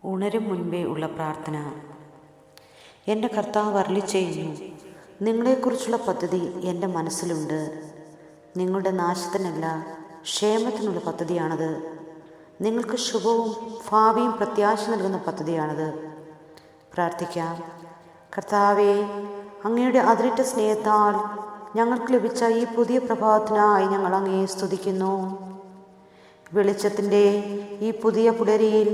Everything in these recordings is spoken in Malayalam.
ഉണരും മുൻപേ ഉള്ള പ്രാർത്ഥന. എൻ്റെ കർത്താവ് അരുളിച്ചെയ്യുന്നു, നിങ്ങളെക്കുറിച്ചുള്ള പദ്ധതി എൻ്റെ മനസ്സിലുണ്ട്. നിങ്ങളുടെ നാശത്തിനല്ല, ക്ഷേമത്തിനുള്ള പദ്ധതിയാണത്. നിങ്ങൾക്ക് ശുഭവും ഭാവിയും പ്രത്യാശ നൽകുന്ന പദ്ധതിയാണത്. പ്രാർത്ഥിക്കാം. കർത്താവേ, അങ്ങയുടെ അതിരിട്ട സ്നേഹത്താൽ ഞങ്ങൾക്ക് ലഭിച്ച ഈ പുതിയ പ്രഭാതത്തിനായി ഞങ്ങൾ അങ്ങയെ സ്തുതിക്കുന്നു. വെളിച്ചത്തിൻ്റെ ഈ പുതിയ പുലരിയിൽ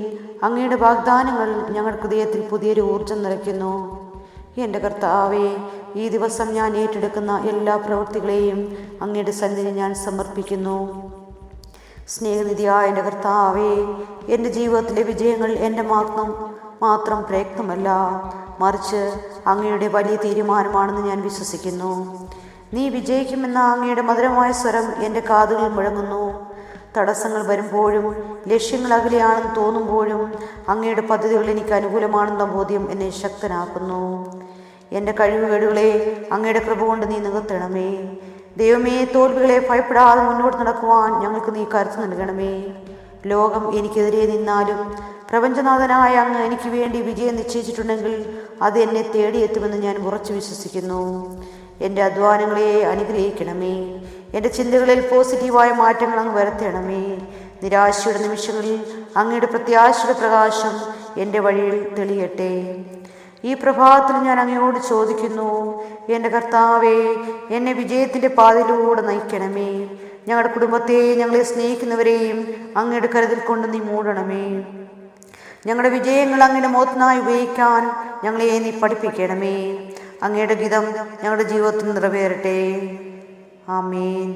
അങ്ങയുടെ വാഗ്ദാനങ്ങൾ ഞങ്ങളുടെ ഹൃദയത്തിൽ പുതിയൊരു ഊർജം നിറയ്ക്കുന്നു. എൻ്റെ കർത്താവേ, ഈ ദിവസം ഞാൻ ഏറ്റെടുക്കുന്ന എല്ലാ പ്രവൃത്തികളെയും അങ്ങയുടെ സന്നിധിയിൽ ഞാൻ സമർപ്പിക്കുന്നു. സ്നേഹനിധിയായ എൻ്റെ കർത്താവേ, എൻ്റെ ജീവിതത്തിലെ വിജയങ്ങൾ എൻ്റെ മാത്രം പ്രയത്നമല്ല, മറിച്ച് അങ്ങയുടെ വലിയ തീരുമാനമാണെന്ന് ഞാൻ വിശ്വസിക്കുന്നു. നീ വിജയിക്കുമെന്ന അങ്ങയുടെ മധുരമായ സ്വരം എൻ്റെ കാതുകളിൽ മുഴങ്ങുന്നു. തടസ്സങ്ങൾ വരുമ്പോഴും ലക്ഷ്യങ്ങൾ അകലെയാണെന്ന് തോന്നുമ്പോഴും അങ്ങയുടെ പദ്ധതികൾ എനിക്ക് അനുകൂലമാണെന്ന ബോധ്യം എന്നെ ശക്തനാക്കുന്നു. എൻ്റെ കഴിവുകേടുകളെ അങ്ങയുടെ കൃപ കൊണ്ട് നീ നികത്തണമേ. ദൈവമേ, തോൽവികളെ ഭയപ്പെടാതെ മുന്നോട്ട് നടക്കുവാൻ ഞങ്ങൾക്ക് നീ കരുത്ത് നൽകണമേ. ലോകം എനിക്കെതിരെ നിന്നാലും പ്രപഞ്ചനാഥനായ അങ്ങ് എനിക്ക് വേണ്ടി വിജയം നിശ്ചയിച്ചിട്ടുണ്ടെങ്കിൽ അത് എന്നെ തേടിയെത്തുമെന്ന് ഞാൻ ഉറച്ചു വിശ്വസിക്കുന്നു. എൻ്റെ അധ്വാനങ്ങളെ അനുഗ്രഹിക്കണമേ. എൻ്റെ ചിന്തകളിൽ പോസിറ്റീവായ മാറ്റങ്ങൾ അങ്ങ് വരുത്തണമേ. നിരാശയുടെ നിമിഷങ്ങളിൽ അങ്ങയുടെ പ്രത്യാശയുടെ പ്രകാശം എൻ്റെ വഴിയിൽ തെളിയട്ടെ. ഈ പ്രഭാതത്തിൽ ഞാൻ അങ്ങയോട് ചോദിക്കുന്നു, എൻ്റെ കർത്താവേ, എന്നെ വിജയത്തിൻ്റെ പാതയിലൂടെ നയിക്കണമേ. ഞങ്ങളുടെ കുടുംബത്തെ, ഞങ്ങളെ സ്നേഹിക്കുന്നവരെയും അങ്ങയുടെ കരുതൽ കൊണ്ട് നീ മൂടണമേ. ഞങ്ങളുടെ വിജയങ്ങൾ അങ്ങയുടെ മോത്തിനായി ഉപയോഗിക്കാൻ ഞങ്ങളെ നീ പഠിപ്പിക്കണമേ. അങ്ങയുടെ ഗീതം ഞങ്ങളുടെ ജീവിതത്തിൽ നിറവേറട്ടെ. ആമേൻ.